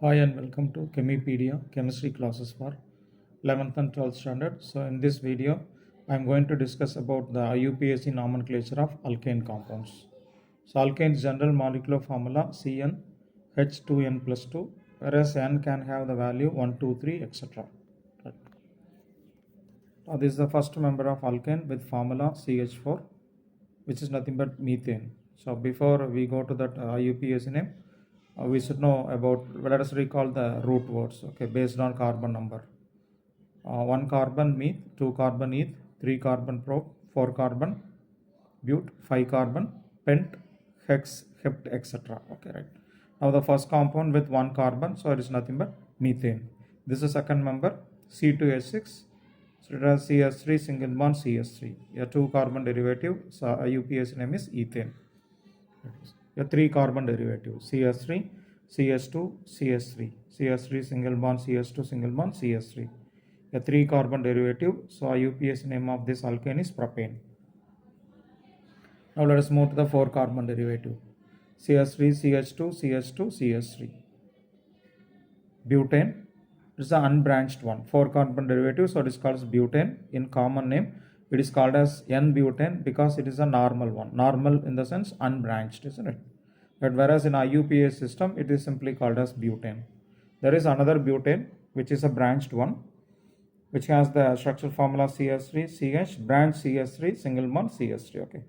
Hi and welcome to Chemipedia chemistry classes for 11th and 12th standard. So in this video I am going to discuss about the IUPAC nomenclature of alkane compounds. So alkane's general molecular formula CN H2N plus 2, whereas N can have the value 1, 2, 3, etc. Now this is the first member of alkane with formula CH4, which is nothing but methane. So before we go to that IUPAC name, we should know about, let us recall the root words, okay, based on carbon number. 1 carbon meth, 2 carbon eth, 3 carbon prop, 4 carbon but, 5 carbon pent, hex, hept, etc. Okay, right. Now the first compound with 1 carbon, so it is nothing but methane. This is second member C2H6. So it has CH3 single bond CH3. A 2 carbon derivative, so IUPAC name is ethane. A 3 carbon derivative CH3, CH2, CH3. CH3 single bond CH2 single bond CH3. A 3 carbon derivative, so IUPAC name of this alkane is propane. Now let us move to the 4 carbon derivative CH3, CH2, CH2, CH3. Butane, it is the unbranched one, 4 carbon derivative, so it is called as butane. In common name it is called as N-butane because it is a normal one, normal in the sense unbranched, isn't it? But whereas in IUPAC system it is simply called as butane. There is another butane which is a branched one, which has the structural formula CH3, CH, branch CH3, single bond CH3. Okay,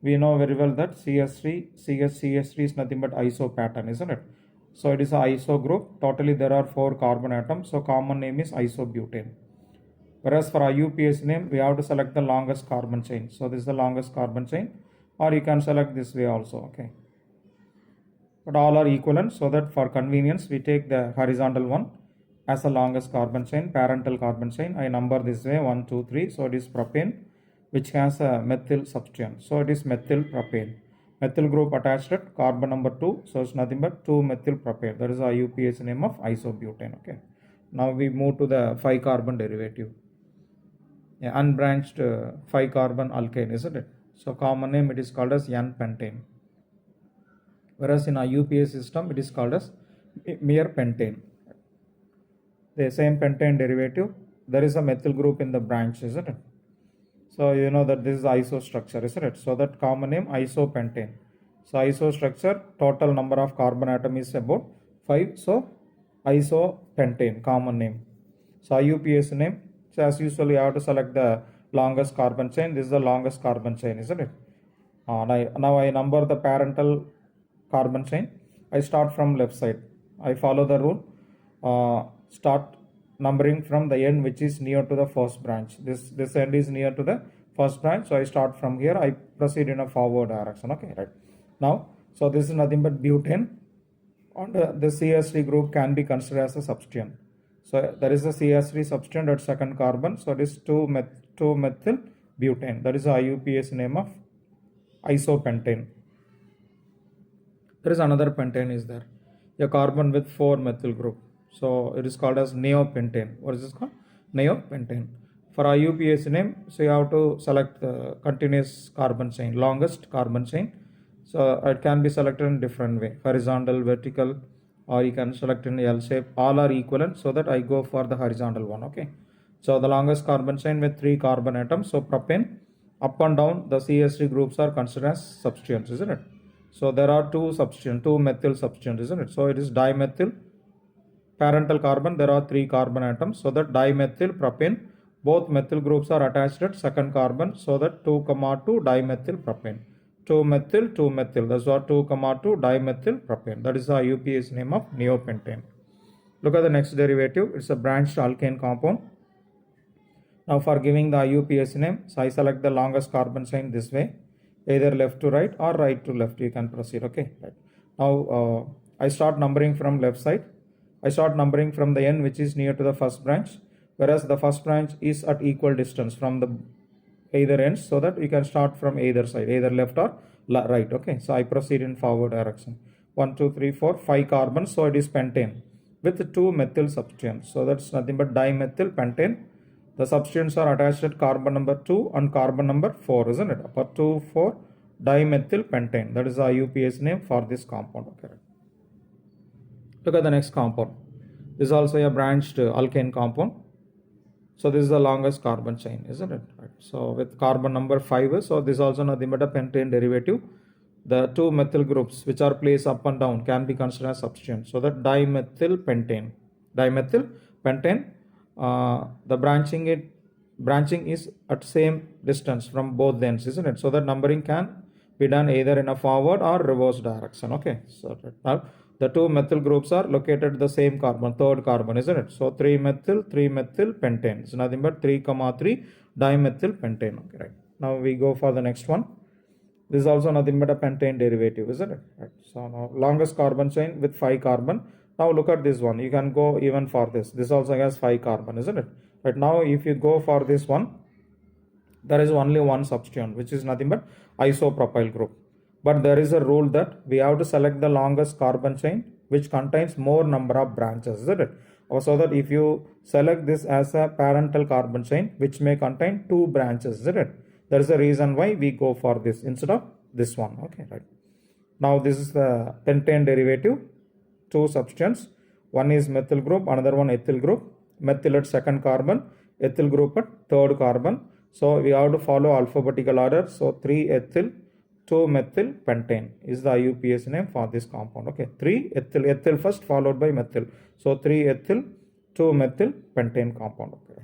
we know very well that CH3, CH3 is nothing but iso pattern, isn't it? So it is an iso group. Totally there are 4 carbon atoms, so common name is isobutane. Whereas for IUPAC name we have to select the longest carbon chain. So this is the longest carbon chain, or you can select this way also. Okay, but all are equivalent, so that for convenience we take the horizontal one as the longest carbon chain, parental carbon chain. I number this way 1, 2, 3. So it is propane, which has a methyl substituent. So it is methyl propane. Methyl group attached at carbon number 2. So it's nothing but 2 methyl propane. That is the IUPAC name of isobutane. Okay. Now we move to the 5 carbon derivative. Unbranched 5 carbon alkane, isn't it? So common name it is called as N-pentane. Whereas in IUPAC system it is called as mere pentane. The same pentane derivative, there is a methyl group in the branch, isn't it? So you know that this is iso structure, isn't it? So that common name isopentane. So iso structure, total number of carbon atom is about 5. So isopentane, common name. So IUPAC name. So as usual, you have to select the longest carbon chain. This is the longest carbon chain, isn't it? Now I number the parental carbon chain. I start from left side. I follow the rule. Start numbering from the end which is near to the first branch. This end is near to the first branch, so I start from here. I proceed in a forward direction. Okay, right. Now, so this is nothing but butane, and the CH3 group can be considered as a substituent. So there is a CH3 substituent at second carbon. So it is 2-methyl butane. That is the IUPAC name of isopentane. There is another pentane is there, a carbon with 4 methyl group. So it is called as neopentane. What is this called? Neopentane. For IUPAC name, so you have to select the continuous carbon chain, longest carbon chain. So it can be selected in different way, horizontal, vertical, or you can select in L shape. All are equivalent, so that I go for the horizontal one. Okay. So the longest carbon chain with 3 carbon atoms. So propane, up and down the CH3 groups are considered as substituents, isn't it? So there are 2 substituents, 2 methyl substituents, isn't it? So it is dimethyl. Parental carbon, there are 3 carbon atoms. So that dimethyl propane, both methyl groups are attached at second carbon. So that 2, 2 dimethyl propane. 2 methyl, 2 methyl. That's what 2, 2 dimethyl propane. That is the IUPAC name of neopentane. Look at the next derivative. It's a branched alkane compound. Now for giving the IUPAC name, so I select the longest carbon chain this way, either left to right or right to left. You can proceed. Okay, right. Now I start numbering from left side. I start numbering from the end which is near to the first branch, whereas the first branch is at equal distance from the either ends, so that you can start from either side, either left or right. Okay, so I proceed in forward direction. 1, 2, 3, 4, 5 carbons. So it is pentane with 2 methyl substituents. So that's nothing but dimethyl pentane. the substituents are attached at carbon number 2 and carbon number 4, isn't it? Upper 2, 4 dimethyl pentane. That is the IUPAC name for this compound. Okay. Look at the next compound. This is also a branched alkane compound. So this is the longest carbon chain, isn't it? Right. So with carbon number 5, so this is also nothing but a pentane derivative. The two methyl groups which are placed up and down can be considered as substituents. So that dimethyl pentane, the branching is at same distance from both ends, isn't it? So that numbering can be done either in a forward or reverse direction. Okay. So now the two methyl groups are located at the same carbon, third carbon, isn't it? So 3-methyl pentane. It's nothing but 3,3 dimethyl pentane. Okay, right. Now we go for the next one. This is also nothing but a pentane derivative, isn't it? Right. So now longest carbon chain with 5 carbon. Now look at this one. You can go even for this. This also has 5 carbon, isn't it? Right. Now if you go for this one, there is only one substituent, which is nothing but isopropyl group. But there is a rule that we have to select the longest carbon chain which contains more number of branches, isn't it? So that if you select this as a parental carbon chain which may contain 2 branches, isn't it? There is a reason why we go for this instead of this one. Okay, right. Now this is the pentane derivative, 2 substituents. One is methyl group, another one ethyl group. Methyl at second carbon, ethyl group at third carbon. So we have to follow alphabetical order. So 3-ethyl 2-methyl pentane is the IUPAC name for this compound. Okay, 3-ethyl first followed by methyl. So 3-ethyl 2-methyl pentane compound. Okay.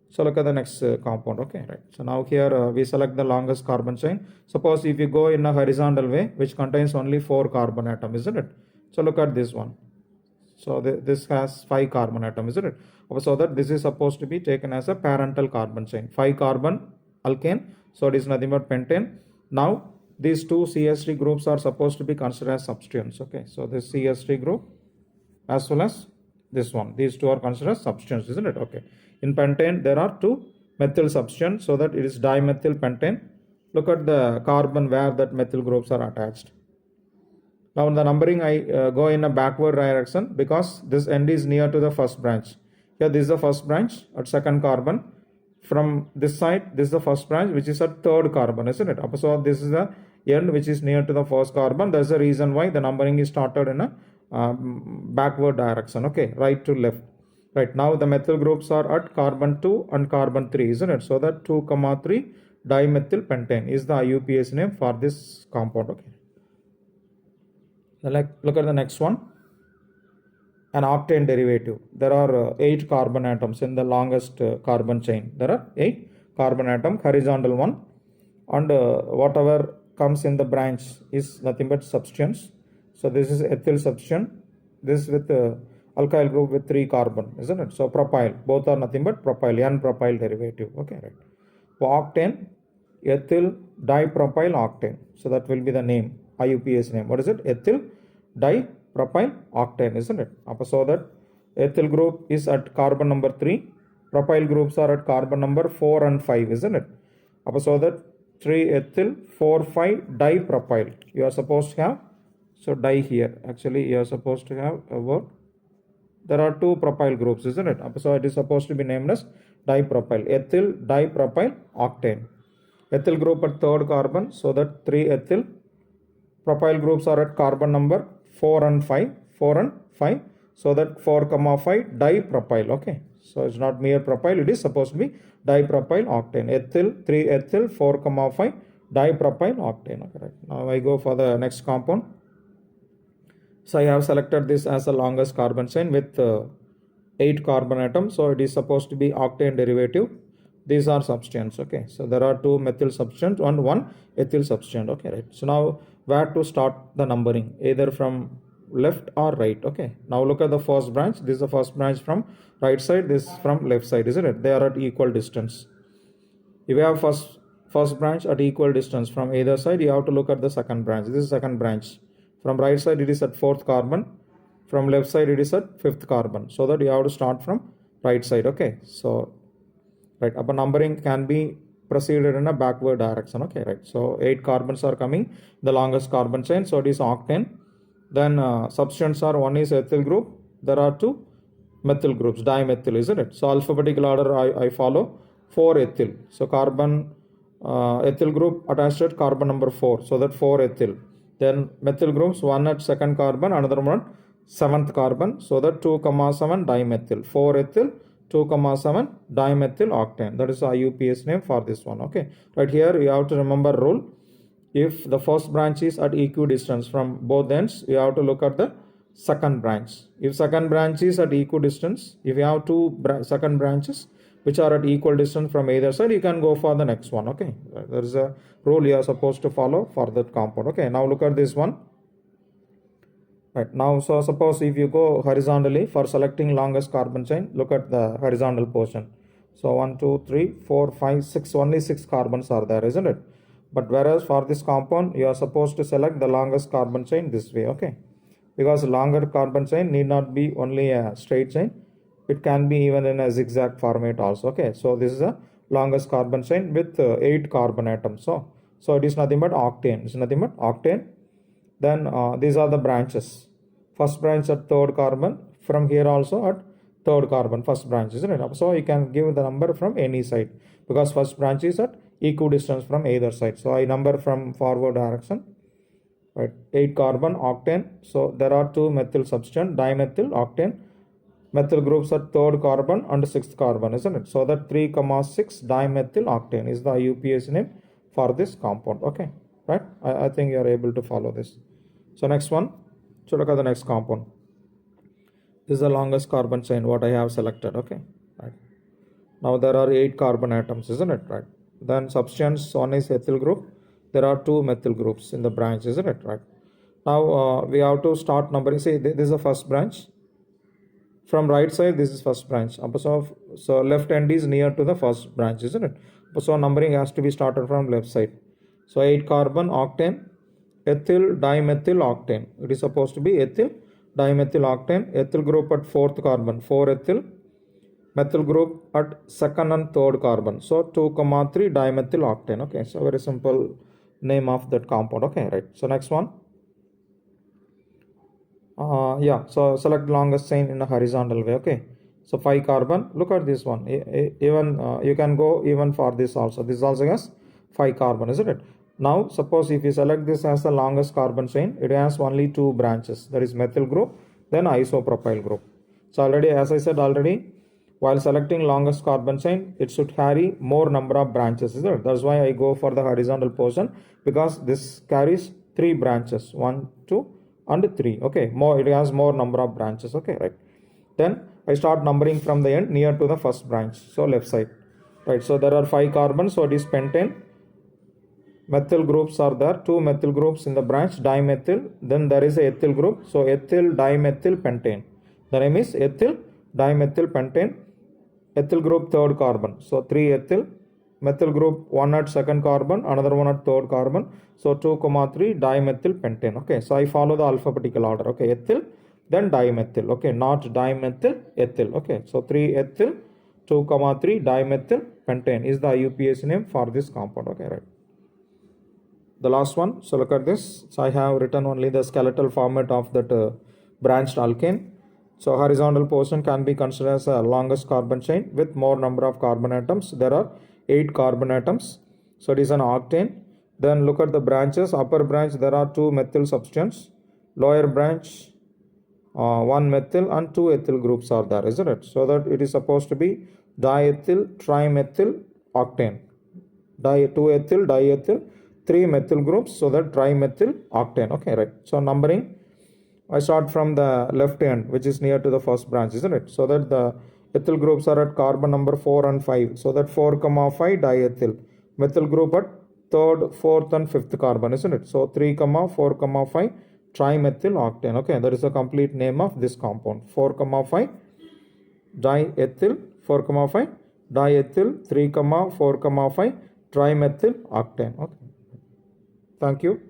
So look at the next compound. Okay, right. So now here we select the longest carbon chain. Suppose if you go in a horizontal way, which contains only 4 carbon atoms, isn't it? So look at this one. So this has 5 carbon atoms, isn't it? So that this is supposed to be taken as a parental carbon chain. 5 carbon alkane. So it is nothing but pentane. Now these two CH3 groups are supposed to be considered as substituents. Okay, so this CH3 group as well as this one, these two are considered as substituents, isn't it? Okay, in pentane there are 2 methyl substituents, so that it is dimethyl pentane. Look at the carbon where that methyl groups are attached. Now in the numbering I go in a backward direction because this end is near to the first branch. Here this is the first branch at second carbon. From this side, this is the first branch which is at third carbon, isn't it? So this is the end which is near to the first carbon. That's the reason why the numbering is started in a backward direction. Okay, right to left. Right, now the methyl groups are at carbon 2 and carbon 3, isn't it? So that 2,3 dimethyl pentane is the IUPAC name for this compound. Okay. Look at the next one. An octane derivative. There are 8 carbon atoms in the longest carbon chain. There are 8 carbon atoms, horizontal one, and whatever comes in the branch is nothing but substituents. So this is ethyl substituent. This with alkyl group with 3 carbon, isn't it? So propyl, both are nothing but propyl, N-propyl derivative. Okay, right. So octane, ethyl dipropyl octane. So that will be the name, IUPAC name. What is it? Ethyl dipropyl octane, isn't it? So that ethyl group is at carbon number 3, propyl groups are at carbon number 4 and 5, isn't it? So that 3-ethyl 4,5 dipropyl. You are supposed to have, so di here. Actually, you are supposed to have a word. There are 2 propyl groups, isn't it? So it is supposed to be named as dipropyl, ethyl dipropyl octane. Ethyl group at third carbon, so that 3-ethyl. Propyl groups are at carbon number 4 and 5, so that 4,5 dipropyl. Okay, so it's not mere propyl, it is supposed to be dipropyl octane. Ethyl 3-ethyl 4,5 dipropyl octane. Okay, right. Now I go for the next compound. So I have selected this as the longest carbon chain with 8 carbon atoms. So it is supposed to be octane derivative. These are substituents. Okay, so there are 2 methyl substituents and 1 ethyl substituent. Okay, right. So now where to start the numbering, either from left or right. Okay, now look at the first branch. This is the first branch from right side, this from left side, isn't it? They are at equal distance. If you have first branch at equal distance from either side, you have to look at the second branch. This is second branch. From right side it is at 4th carbon, from left side it is at 5th carbon, so that you have to start from right side. Okay, so right, upper numbering can be proceeded in a backward direction. Okay, right. So 8 carbons are coming, the longest carbon chain, so it is octane. Then substituents are, one is ethyl group, there are 2 methyl groups, dimethyl, isn't it? So alphabetical order I follow. 4 ethyl. So carbon ethyl group attached at carbon number 4. So that 4 ethyl. Then methyl groups, one at second carbon, another one at seventh carbon. So that 2,7 dimethyl. 4 ethyl, 2,7 dimethyl octane. That is the IUPAC name for this one. Okay. Right here you have to remember rule. If the first branch is at equidistance from both ends, you have to look at the second branch. If second branch is at equidistance, if you have two second branches which are at equal distance from either side, you can go for the next one. Okay, there is a rule you are supposed to follow for that compound. Okay, now look at this one. Right now, so suppose if you go horizontally for selecting longest carbon chain, look at the horizontal portion. So 1, 2, 3, 4, 5, 6, only 6 carbons are there, isn't it? But whereas for this compound, you are supposed to select the longest carbon chain this way. Okay, because longer carbon chain need not be only a straight chain, it can be even in a zigzag format also. Okay, so this is a longest carbon chain with 8 carbon atoms. So it is nothing but octane. It's nothing but octane. Then these are the branches. First branch at third carbon, from here also at third carbon, first branch, isn't it? So you can give the number from any side because first branch is at equidistance from either side. So I number from forward direction. Right, 8 carbon octane. So there are 2 methyl substance, dimethyl octane. Methyl groups at third carbon and sixth carbon, isn't it? So that 3,6 dimethyl octane is the IUPAC name for this compound. Okay, right? I think you are able to follow this. So next one, so look at the next compound. This is the longest carbon chain what I have selected. Okay, right. Now there are 8 carbon atoms, isn't it? Right. Then substance, one is ethyl group. There are 2 methyl groups in the branch, isn't it? Right. Now we have to start numbering. See, this is the first branch. From right side, this is first branch. So left end is near to the first branch, isn't it? So numbering has to be started from left side. So 8 carbon octane, ethyl dimethyl octane. It is supposed to be ethyl dimethyl octane. Ethyl group at fourth carbon, 4 ethyl. Methyl group at second and third carbon. So 2,3 dimethyl octane. Okay, so very simple name of that compound. Okay, right. So next one. Yeah, so select longest chain in a horizontal way. Okay, so 5 carbon. Look at this one. Even you can go even for this also. This also has 5 carbon, isn't it? Now suppose if you select this as the longest carbon chain, it has only 2 branches. That is methyl group, then isopropyl group. So already, as I said already, while selecting longest carbon chain, it should carry more number of branches, isn't it? That's why I go for the horizontal portion, because this carries 3 branches, 1, 2 and 3. Okay, more, it has more number of branches. Okay, right. Then I start numbering from the end near to the first branch, so left side. Right, so there are 5 carbons, so it is pentane. Methyl groups are there, 2 methyl groups in the branch, dimethyl. Then there is a ethyl group, so ethyl dimethyl pentane. The name is ethyl dimethyl pentane. Ethyl group third carbon, so 3 ethyl. Methyl group 1 at second carbon, another one at third carbon. So 2,3 dimethyl pentane. Okay, so I follow the alphabetical order. Okay, ethyl, then dimethyl. Okay, not dimethyl, ethyl. Okay, so 3 ethyl, 2,3 dimethyl pentane is the IUPAC name for this compound. Okay, right. The last one, so look at this. So I have written only the skeletal format of that branched alkane. So horizontal portion can be considered as a longest carbon chain with more number of carbon atoms. There are 8 carbon atoms. So it is an octane. Then look at the branches. Upper branch, there are 2 methyl substance. Lower branch, 1 methyl and 2 ethyl groups are there, isn't it? So that it is supposed to be diethyl trimethyl octane. 2 ethyl, diethyl, 3 methyl groups, so that trimethyl octane. Okay, right. So numbering, I start from the left end, which is near to the first branch, isn't it? So that the ethyl groups are at carbon number 4 and 5. So that 4,5 diethyl. Methyl group at third, fourth and fifth carbon, isn't it? So 3, 4,5 trimethyl octane. Okay, that is the complete name of this compound. 4,5 diethyl, 4,5 diethyl, 3, 4,5 trimethyl octane. Okay. Thank you.